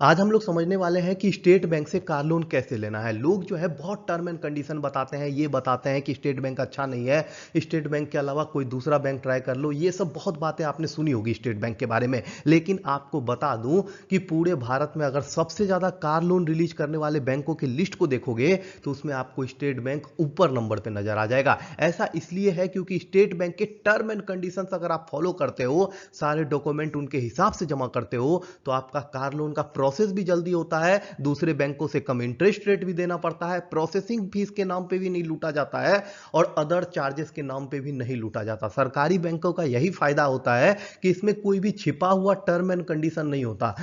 आज हम लोग समझने वाले हैं कि स्टेट बैंक से कार लोन कैसे लेना है। लोग जो है बहुत टर्म एंड कंडीशन बताते हैं, ये बताते हैं कि स्टेट बैंक अच्छा नहीं है, स्टेट बैंक के अलावा कोई दूसरा बैंक ट्राई कर लो। ये सब बहुत बातें आपने सुनी होगी स्टेट बैंक के बारे में। लेकिन आपको बता दूं कि पूरे भारत में अगर सबसे ज़्यादा कार लोन रिलीज करने वाले बैंकों की लिस्ट को देखोगे तो उसमें आपको स्टेट बैंक ऊपर नंबर पर नजर आ जाएगा। ऐसा इसलिए है क्योंकि स्टेट बैंक के टर्म एंड कंडीशन अगर आप फॉलो करते हो, सारे डॉक्यूमेंट उनके हिसाब से जमा करते हो, तो आपका कार लोन का प्रोसेस भी जल्दी होता है, दूसरे बैंकों से कम इंटरेस्ट रेट भी देना पड़ता है, प्रोसेसिंग फीस के नाम पे भी नहीं लूटा जाता है और अदर चार्जेस के नाम पे भी नहीं लूटा जाता। सरकारी बैंकों का यही फायदा होता है कि इसमें कोई भी छिपा हुआ टर्म एंड कंडीशन नहीं होता।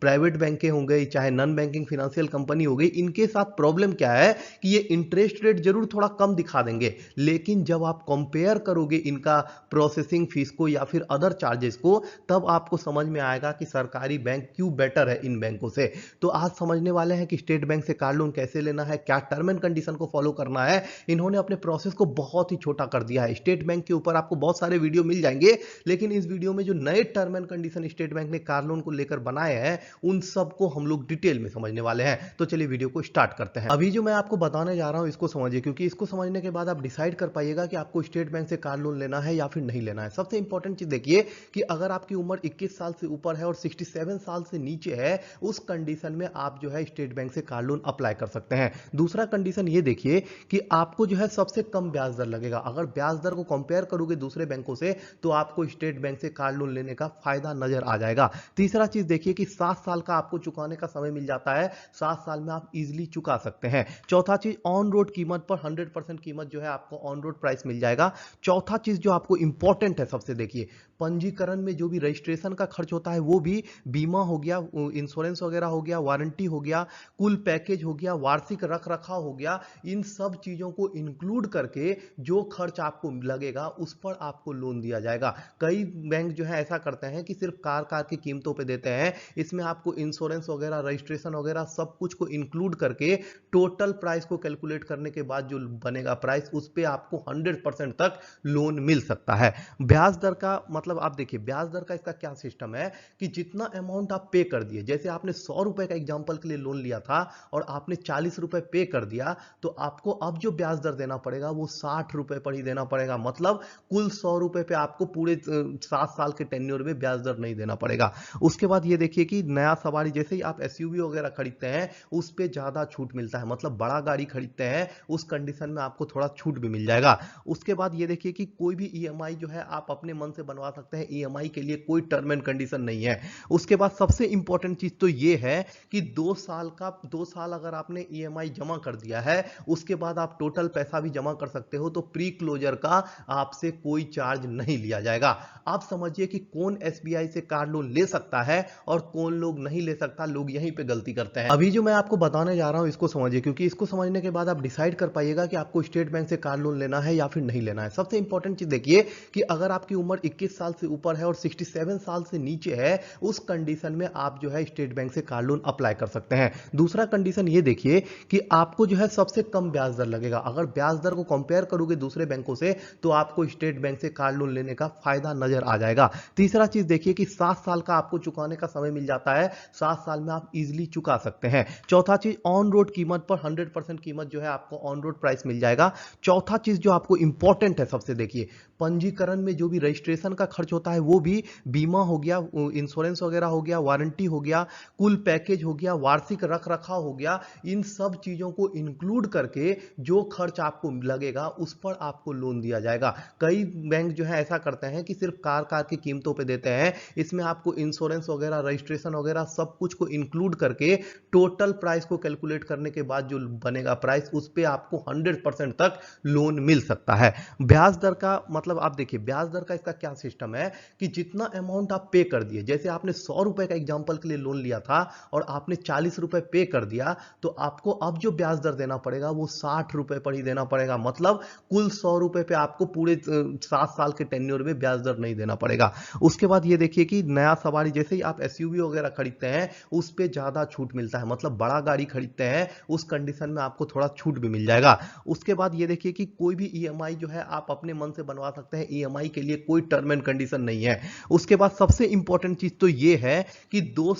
प्राइवेट बैंकें हो गई चाहे नॉन बैंकिंग फाइनेंशियल कंपनी हो गई, इनके साथ प्रॉब्लम क्या है कि ये इंटरेस्ट रेट जरूर थोड़ा कम दिखा देंगे, लेकिन जब आप कंपेयर करोगे इनका प्रोसेसिंग फीस को या फिर अदर चार्जेस को, तब आपको समझ में आएगा कि सरकारी बैंक क्यों बेटर है इन बैंकों से। तो आज समझने वाले हैं कि स्टेट बैंक से कार लोन कैसे लेना है, क्या टर्म एंड कंडीशन को फॉलो करना है। इन्होंने अपने प्रोसेस को बहुत ही छोटा कर दिया है। स्टेट बैंक के ऊपर आपको बहुत सारे वीडियो मिल जाएंगे, लेकिन इस वीडियो में जो नए term and condition state bank ने कार लोन को लेकर बनाए हैं, उन सबको हम लोग डिटेल में समझने वाले हैं। तो चलिए वीडियो को स्टार्ट करते हैं। अभी जो मैं आपको बताने जा रहा हूं इसको समझिए, क्योंकि इसको समझने के बाद आप डिसाइड कर पाइएगा कि आपको स्टेट बैंक से कार लोन लेना है या फिर नहीं लेना है। सबसे इंपॉर्टेंट चीज देखिए कि अगर आपकी उम्र 21 साल से ऊपर है और 67 साल से नीचे है, उस कंडीशन में आप जो है स्टेट बैंक से कार लोन अप्लाई कर सकते हैं। दूसरा कंडीशन ये देखिए कि आपको जो है सबसे कम ब्याज दर लगेगा। अगर ब्याज दर को कंपेयर करोगे दूसरे बैंकों से, तो आपको स्टेट बैंक से कार लोन लेने का फायदा नजर आ जाएगा। तीसरा चीज देखिए कि 7 साल का आपको चुकाने का समय मिल जाता है, 7 साल में आप इजिली चुका सकते हैं। चौथा चीज, ऑन रोड कीमत पर 100% कीमत जो है आपको ऑन रोड प्राइस मिल जाएगा। चौथा चीज जो आपको इंपॉर्टेंट है सबसे, देखिए पंजीकरण में जो भी रजिस्ट्रेशन का खर्च होता है वो भी, बीमा हो गया, इंश्योरेंस वगैरह हो गया, वारंटी हो गया, कुल पैकेज हो गया, वार्षिक रख रखाव हो गया, इन सब चीजों को इंक्लूड करके जो खर्च आपको लगेगा उस पर आपको लोन दिया जाएगा। कई बैंक जो है ऐसा करते हैं कि सिर्फ कार कार की कीमतों पे देते हैं, इसमें आपको इंश्योरेंस वगैरह रजिस्ट्रेशन वगैरह सब कुछ को इंक्लूड करके टोटल प्राइस को कैलकुलेट करने के बाद जो बनेगा प्राइस, उस पर आपको 100% तक लोन मिल सकता है। ब्याज दर का मतलब आप देखिए, ब्याज दर का इसका क्या सिस्टम है कि जितना अमाउंट आप पे कर दिए, जैसे आपने 100 रुपए का एग्जांपल के लिए लोन लिया था और आपने 40 रुपए पे कर दिया, तो आपको अब जो ब्याज दर देना पड़ेगा वो 60 रुपए पर ही देना पड़ेगा। मतलब कुल 100 रुपए पे आपको पूरे 7 साल के टेन्योर में ब्याज दर नहीं देना पड़ेगा। उसके बाद ये देखिए कि नया सवारी, जैसे ही आप एसयूवी वगैरह खरीदते हैं उस पे ज्यादा छूट मिलता है, मतलब बड़ा गाड़ी खरीदते हैं उस कंडीशन में आपको थोड़ा छूट भी मिल जाएगा। उसके बाद ये देखिए कि कोई भी ईएमआई जो है आप अपने मन से बनवा सकते हैं, ईएमआई के लिए कोई टर्म एंड कंडीशन नहीं है। उसके बाद सबसे इंपॉर्टेंट चीज तो ये है कि 2 साल अगर आपने ईएमआई जमा कर दिया है, उसके बाद आप टोटल पैसा भी जमा कर सकते हो, तो प्री क्लोजर का आपसे कोई चार्ज नहीं लिया जाएगा। आप समझिए कि कौन एसबीआई से कार लोन ले सकता है और कौन लोग नहीं ले सकता। लोग यहीं पे गलती करते हैं। अभी जो मैं आपको बताने जा रहा हूं इसको समझिए, क्योंकि इसको समझने के बाद आप डिसाइड कर पाइएगा कि आपको स्टेट बैंक से कार लोन लेना है या फिर नहीं लेना है। सबसे इंपॉर्टेंट चीज देखिए कि अगर आपकी उम्र 21 साल से ऊपर है और 67 साल से नीचे है, उस कंडीशन में आप जो है स्टेट बैंक से कार लोन अप्लाई कर सकते हैं। दूसरा कंडीशन ये देखिए कि आपको जो है सबसे कम ब्याज दर लगेगा। अगर ब्याज दर को कंपेयर करोगे दूसरे बैंकों से, तो आपको स्टेट बैंक से कार लोन लेने का फायदा नजर आ जाएगा। तीसरा चीज देखिए कि 7 साल का आपको चुकाने का समय मिल जाता है, 7 साल में आप इजिली चुका सकते हैं। चौथा चीज, ऑन रोड कीमत पर 100% कीमत जो है आपको ऑन रोड प्राइस मिल जाएगा। चौथा चीज जो आपको इंपॉर्टेंट है सबसे, देखिए पंजीकरण में जो भी रजिस्ट्रेशन का खर्च होता है वो भी, बीमा हो गया, इंश्योरेंस वगैरह हो गया, वारंटी हो गया, कुल पैकेज हो गया, वार्षिक रख रखाव हो गया, इन सब चीजों को इंक्लूड करके जो खर्च आपको लगेगा उस पर आपको लोन दिया जाएगा। कई बैंक जो है ऐसा करते हैं कि सिर्फ कार कार की कीमतों पे देते हैं, इसमें आपको इंश्योरेंस वगैरह रजिस्ट्रेशन वगैरह सब कुछ को इंक्लूड करके टोटल प्राइस को कैलकुलेट करने के बाद जो बनेगा प्राइस, उस पर आपको 100% तक लोन मिल सकता है। ब्याज दर का मतलब आप देखिए, ब्याज दर का इसका क्या सिस्टम है कि जितना अमाउंट आप पे कर दिए, जैसे आपने 100 रुपए का एग्जांपल के लिए लोन लिया था और आपने 40 रुपए पे कर दिया, तो आपको अब जो ब्याज दर देना पड़ेगा वो 60 रुपए पर ही देना पड़ेगा। मतलब कुल 100 रुपए पे आपको पूरे 7 साल के टेन्योर में ब्याज दर नहीं देना पड़ेगा। उसके बाद ये देखिए कि नया सवारी, जैसे ही आप एसयूवी वगैरह खरीदते हैं उस पे ज्यादा छूट मिलता है, मतलब बड़ा गाड़ी खरीदते हैं उस कंडीशन में आपको थोड़ा छूट भी मिल जाएगा। उसके बाद ये देखिए कि कोई भी ईएमआई जो है आप अपने मन से बनवा सकते हैं, ईएमआई के लिए कोई टर्म एंड कंडीशन नहीं है। उसके बाद सबसे इंपॉर्टेंट चीज तो ये है कि 2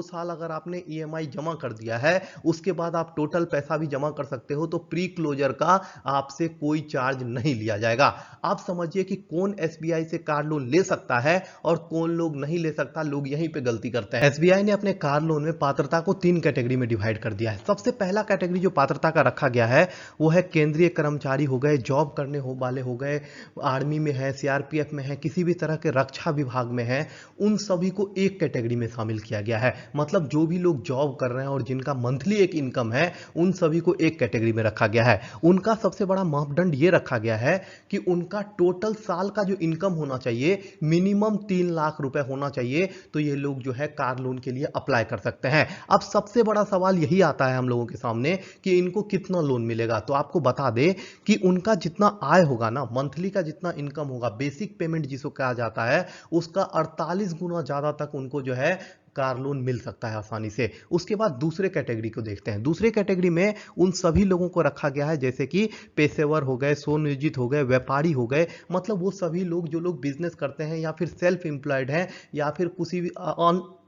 साल अगर आपने ईएमआई जमा कर दिया है, उसके बाद आप टोटल पैसा भी जमा कर सकते हो, तो प्री क्लोजर का आपसे कोई चार्ज नहीं लिया जाएगा। आप समझिए कि कौन एसबीआई से कार लोन ले सकता है और कौन लोग नहीं ले सकता। लोग यहीं पे गलती करते हैं। एसबीआई ने अपने कार लोन में पात्रता को 3 कैटेगरी में डिवाइड कर दिया है। सबसे पहला कैटेगरी जो पात्रता का रखा गया है वो है केंद्रीय कर्मचारी हो गए, जॉब करने वाले हो गए, आर्मी में है, सीआरपीएफ में है, किसी भी तरह के रक्षा विभाग में है, उन सभी को एक कैटेगरी में शामिल किया गया है। मतलब जो भी लोग जॉब कर रहे हैं और जिनका मंथली एक इनकम है, उन सभी को एक कैटेगरी में रखा गया है। उनका सबसे बड़ा मापदंड यह रखा गया है कि उनका टोटल साल का जो इनकम होना चाहिए मिनिमम 3 लाख रुपए होना चाहिए, तो ये लोग जो है कार लोन के लिए अप्लाई कर सकते हैं। अब सबसे बड़ा सवाल यही आता है हम लोगों के सामने कि इनको कितना लोन मिलेगा। तो आपको बता दें कि उनका जितना आय होगा ना, मंथली का जितना इनकम होगा, बेसिक पेमेंट जिसको कहा जाता है, उसका 48 गुना ज्यादा तक उनको जो है कार लोन मिल सकता है आसानी से। उसके बाद दूसरे कैटेगरी को देखते हैं। दूसरे कैटेगरी में उन सभी लोगों को रखा गया है जैसे कि पेशेवर हो गए, स्वनियोजित हो गए, व्यापारी हो गए, मतलब वो सभी लोग जो लोग बिजनेस करते हैं या फिर सेल्फ एम्प्लॉयड हैं या फिर किसी भी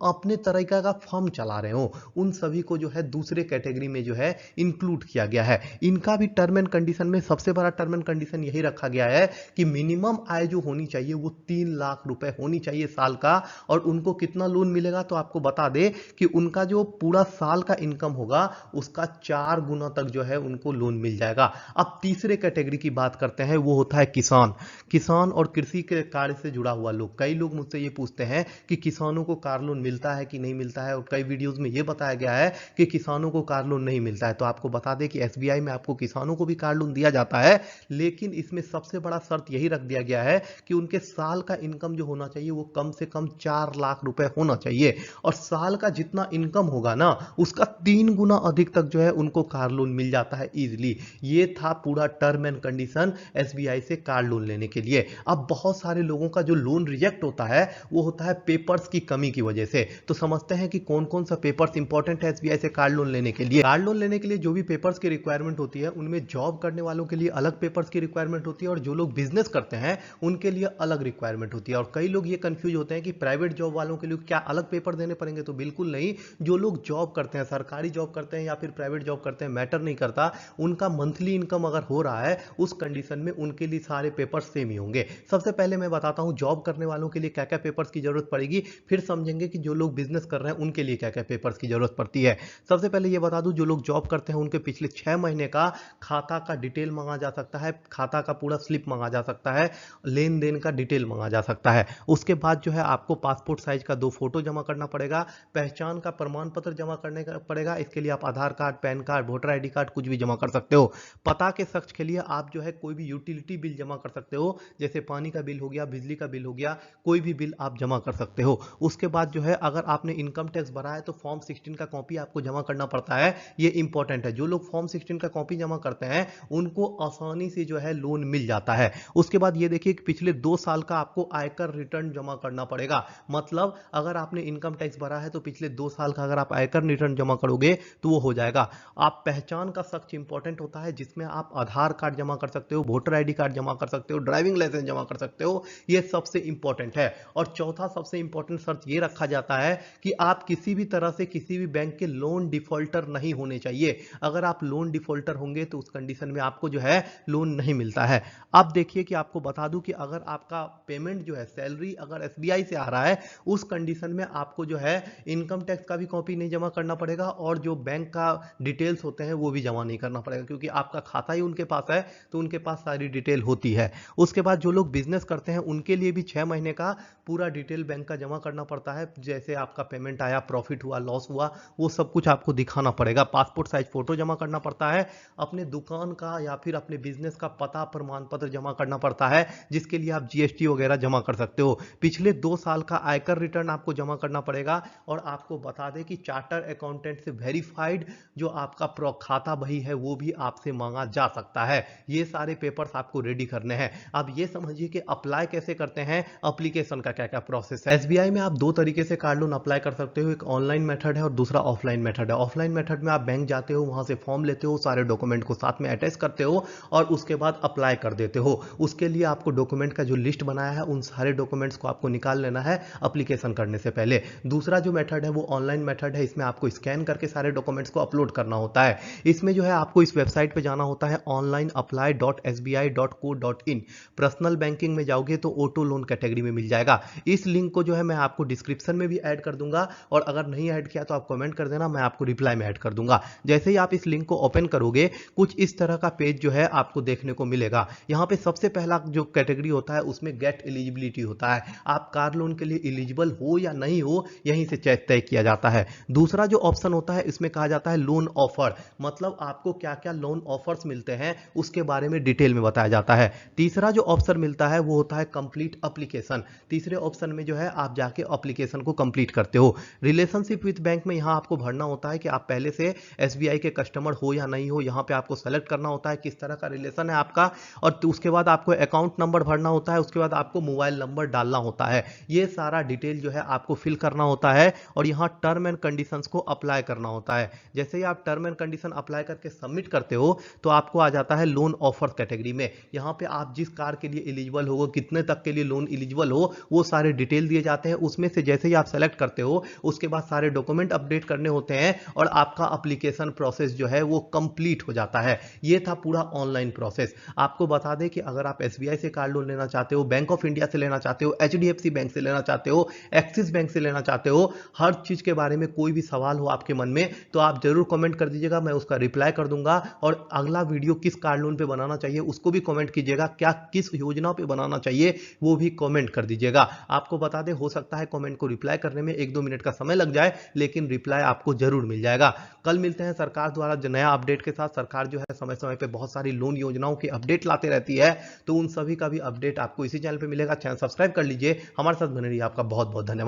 अपने तरीका का फर्म चला रहे हो, उन सभी को जो है दूसरे कैटेगरी में जो है इंक्लूड किया गया है। इनका भी टर्म एंड कंडीशन में सबसे बड़ा टर्म एंड कंडीशन यही रखा गया है कि मिनिमम आय जो होनी चाहिए वो 3 लाख रुपए होनी चाहिए साल का। और उनको कितना लोन मिलेगा, तो आपको बता दे कि उनका जो पूरा साल का इनकम होगा उसका 4 गुना तक जो है उनको लोन मिल जाएगा। अब तीसरे कैटेगरी की बात करते हैं, वो होता है किसान। किसान और कृषि के कार्य से जुड़ा हुआ लोग। कई लोग मुझसे ये पूछते हैं कि किसानों को कार लोन मिलता है कि नहीं मिलता है, और कई वीडियोस में ये बताया गया है कि किसानों को कार लोन नहीं मिलता है। तो आपको बता दें कि एसबीआई में आपको किसानों को भी कार लोन दिया जाता है, लेकिन इसमें सबसे बड़ा शर्त यही रख दिया गया है कि उनके साल का इनकम जो होना चाहिए वो कम से कम 4 लाख रुपए होना चाहिए। और साल का जितना इनकम होगा ना, उसका 3 गुना अधिक तक जो है उनको कार लोन मिल जाता है इजीली। ये था पूरा टर्म एंड कंडीशन एसबीआई से कार लोन लेने के लिए। अब बहुत सारे लोगों का जो लोन रिजेक्ट होता है वो होता है पेपर्स की कमी की वजह से। तो समझते हैं कि कौन कौन सा पेपर्स इंपॉर्टेंट है एसबीआई से कार लोन लेने के लिए। कार लोन लेने के लिए जो भी पेपर्स की रिक्वायरमेंट होती है, उनमें जॉब करने वालों के लिए अलग पेपर्स की रिक्वायरमेंट होती है और जो लोग बिजनेस करते हैं उनके लिए अलग रिक्वायरमेंट होती है। और कई लोग ये कंफ्यूज होते हैं कि प्राइवेट जॉब वालों के लिए क्या अलग पेपर देने पड़ेंगे, तो बिल्कुल नहीं। जो लोग जॉब करते हैं, सरकारी जॉब करते हैं या फिर प्राइवेट जॉब करते हैं, मैटर नहीं करता। उनका मंथली इनकम अगर हो रहा है, उस कंडीशन में उनके लिए सारे पेपर सेम ही होंगे। सबसे पहले मैं बताता हूं जॉब करने वालों के लिए क्या क्या पेपर्स की जरूरत पड़ेगी, फिर समझेंगे कि जो लोग बिजनेस कर रहे हैं उनके लिए क्या क्या पेपर्स की जरूरत पड़ती है। सबसे पहले ये बता दूं, जो लोग जॉब करते हैं उनके पिछले 6 महीने का खाता का डिटेल मांगा जा सकता है, खाता का पूरा स्लिप मांगा जा सकता है, लेन देन का डिटेल मांगा जा सकता है। उसके बाद जो है आपको पासपोर्ट साइज का 2 फोटो जमा करना पड़ेगा, पहचान का प्रमाण पत्र जमा करने का पड़ेगा। इसके लिए आप Aadhaar card, PAN card, voter ID card कुछ भी जमा कर सकते हो। पता के सख्त के लिए आप जो है कोई भी यूटिलिटी बिल जमा कर सकते हो, जैसे पानी का बिल हो गया, बिजली का बिल हो गया, कोई भी बिल आप जमा कर सकते हो। उसके बाद जो है अगर आपने इनकम टैक्स भरा है तो फॉर्म 16 का कॉपी आपको जमा करना पड़ता है। ये इंपॉर्टेंट है। जो लोग फॉर्म 16 का कॉपी जमा करते हैं उनको आसानी से जो है लोन मिल जाता है। उसके बाद ये देखिए कि पिछले 2 साल का आपको आयकर रिटर्न जमा करना पड़ेगा। मतलब अगर आपने इनकम टैक्स भरा है तो पिछले 2 साल का अगर आप आयकर रिटर्न जमा करोगे तो वो हो जाएगा। आप पहचान का सख्त इंपॉर्टेंट होता है, जिसमें आप आधार कार्ड जमा कर सकते हो, वोटर आईडी कार्ड जमा कर सकते हो, ड्राइविंग लाइसेंस जमा कर सकते हो। ये सबसे इंपॉर्टेंट है। और चौथा सबसे इंपॉर्टेंट शर्त ये रखा जाता है कि आप किसी भी तरह से किसी भी बैंक के लोन डिफॉल्टर नहीं होने चाहिए। अगर आप लोन डिफॉल्टर होंगे तो उस कंडीशन में आपको जो है लोन नहीं मिलता है। अब देखिए कि आपको बता दूं कि अगर आपका पेमेंट जो है, सैलरी अगर एसबीआई से आ रहा है, उस कंडीशन में आपको जो है इनकम टैक्स का भी कॉपी नहीं जमा करना पड़ेगा और जो बैंक का डिटेल्स होते हैं वो भी जमा नहीं करना पड़ेगा, क्योंकि आपका खाता ही उनके पास है तो उनके पास सारी डिटेल होती है। उसके बाद जो लोग बिजनेस करते हैं उनके लिए भी 6 महीने का पूरा डिटेल बैंक का जमा करना पड़ता है, जैसे आपका पेमेंट आया, प्रॉफिट हुआ, लॉस हुआ, वो सब कुछ आपको दिखाना पड़ेगा। पासपोर्ट साइज फोटो जमा करना पड़ता है, अपने दुकान का या फिर अपने बिजनेस का पता प्रमाण पत्र जमा करना पड़ता है, जिसके लिए आप जीएसटी वगैरह जमा कर सकते हो। पिछले 2 साल का आयकर रिटर्न आपको जमा करना पड़ेगा। और आपको बता दें कि चार्टर अकाउंटेंट से वेरीफाइड जो आपका खाता बही है वो भी आपसे मांगा जा सकता है। ये सारे पेपर्स आपको रेडी करने हैं। अब ये समझिए कि अप्लाई कैसे करते हैं, एप्लीकेशन का क्या क्या प्रोसेस है। एसबीआई में आप दो तरीके से कार लोन अप्लाई कर सकते हो, एक ऑनलाइन मेथड है और दूसरा ऑफलाइन मेथड है। ऑफलाइन मेथड में आप बैंक जाते हो, वहां से फॉर्म लेते हो, सारे डॉक्यूमेंट को साथ में अटैच करते हो और उसके बाद अप्लाई कर देते हो। उसके लिए आपको डॉक्यूमेंट का जो लिस्ट बनाया है उन सारे डॉक्यूमेंट्स को आपको निकाल लेना है अप्लीकेशन करने से पहले। दूसरा जो मेथड है वो ऑनलाइन मेथड है, इसमें आपको स्कैन करके सारे डॉक्यूमेंट्स को अपलोड करना होता है। इसमें जो है आपको इस वेबसाइट पे जाना होता है onlineapply.sbi.co.in। पर्सनल बैंकिंग में जाओगे तो ऑटो लोन कैटेगरी में मिल जाएगा। इस लिंक को जो है मैं आपको डिस्क्रिप्शन में भी ऐड कर दूंगा और अगर नहीं ऐड किया तो आप कमेंट कर देना, मैं आपको रिप्लाई में ऐड कर दूंगा। जैसे ही आप इस लिंक को ओपन करोगे कुछ इस तरह का पेज जो है आपको देखने को मिलेगा। यहां पे सबसे पहला जो कैटेगरी होता है उसमें गेट एलिजिबिलिटी होता है, आप कार लोन के लिए एलिजिबल हो या नहीं हो यहीं से तय किया जाता है। दूसरा जो ऑप्शन होता है इसमें कहा जाता है लोन ऑफर, मतलब आपको क्या क्या लोन ऑफर्स मिलते हैं उसके बारे में डिटेल में बताया जाता है। तीसरा जो ऑप्शन मिलता है वो होता है कंप्लीट एप्लीकेशन। तीसरे ऑप्शन में जो है आप जाके एप्लीकेशन को कंप्लीट करते हो। रिलेशनशिप विद बैंक में यहां आपको भरना होता है कि आप पहले से एसबीआई के कस्टमर हो या नहीं हो, यहां पे आपको सेलेक्ट करना होता है किस तरह का रिलेशन है आपका, और उसके बाद आपको अकाउंट नंबर भरना होता है, उसके बाद आपको मोबाइल नंबर डालना होता है। ये सारा डिटेल जो है आपको फिल करना होता है और यहां टर्म एंड कंडीशंस को अप्लाई करना होता है। जैसे ही आप टर्म एंड कंडीशन अप्लाई करके सबमिट करते हो तो आपको आ जाता है लोन ऑफर कैटेगरी में। यहां पे आप जिस कार के लिए एलिजिबल हो, कितने तक के लिए लोन एलिजिबल हो, वो सारे डिटेल दिए जाते हैं। उसमें से जैसे ही आप सेलेक्ट करते हो उसके बाद सारे डॉक्यूमेंट अपडेट करने होते हैं और आपका एप्लीकेशन प्रोसेस जो है वो कंप्लीट हो जाता है। ये था पूरा ऑनलाइन प्रोसेस। आपको बता दें कि अगर आप एसबीआई से कार लोन लेना चाहते हो, बैंक ऑफ इंडिया से लेना चाहते हो, एचडीएफसी बैंक से लेना चाहते हो, एक्सिस बैंक से लेना चाहते हो, हर चीज के बारे में कोई भी सवाल हो आपके मन में तो आप जरूर कमेंट कर दीजिएगा, मैं उसका रिप्लाई कर दूंगा। और अगला वीडियो किस कार लोन पे बनाना चाहिए उसको भी कमेंट कीजिएगा, क्या किस योजना पे बनाना चाहिए वो भी कमेंट कर दीजिएगा। आपको बता दें हो सकता है कमेंट को रिप्लाई करने में 1-2 मिनट का समय लग जाए, लेकिन रिप्लाई आपको जरूर मिल जाएगा। कल मिलते हैं सरकार द्वारा नया अपडेट के साथ। सरकार जो है समय समय पे बहुत सारी लोन योजनाओं की अपडेट लाते रहती है, तो उन सभी का भी अपडेट आपको इसी चैनल पे मिलेगा। चैनल सब्सक्राइब कर लीजिए, हमारे साथ बने रहिए। आपका बहुत बहुत धन्यवाद।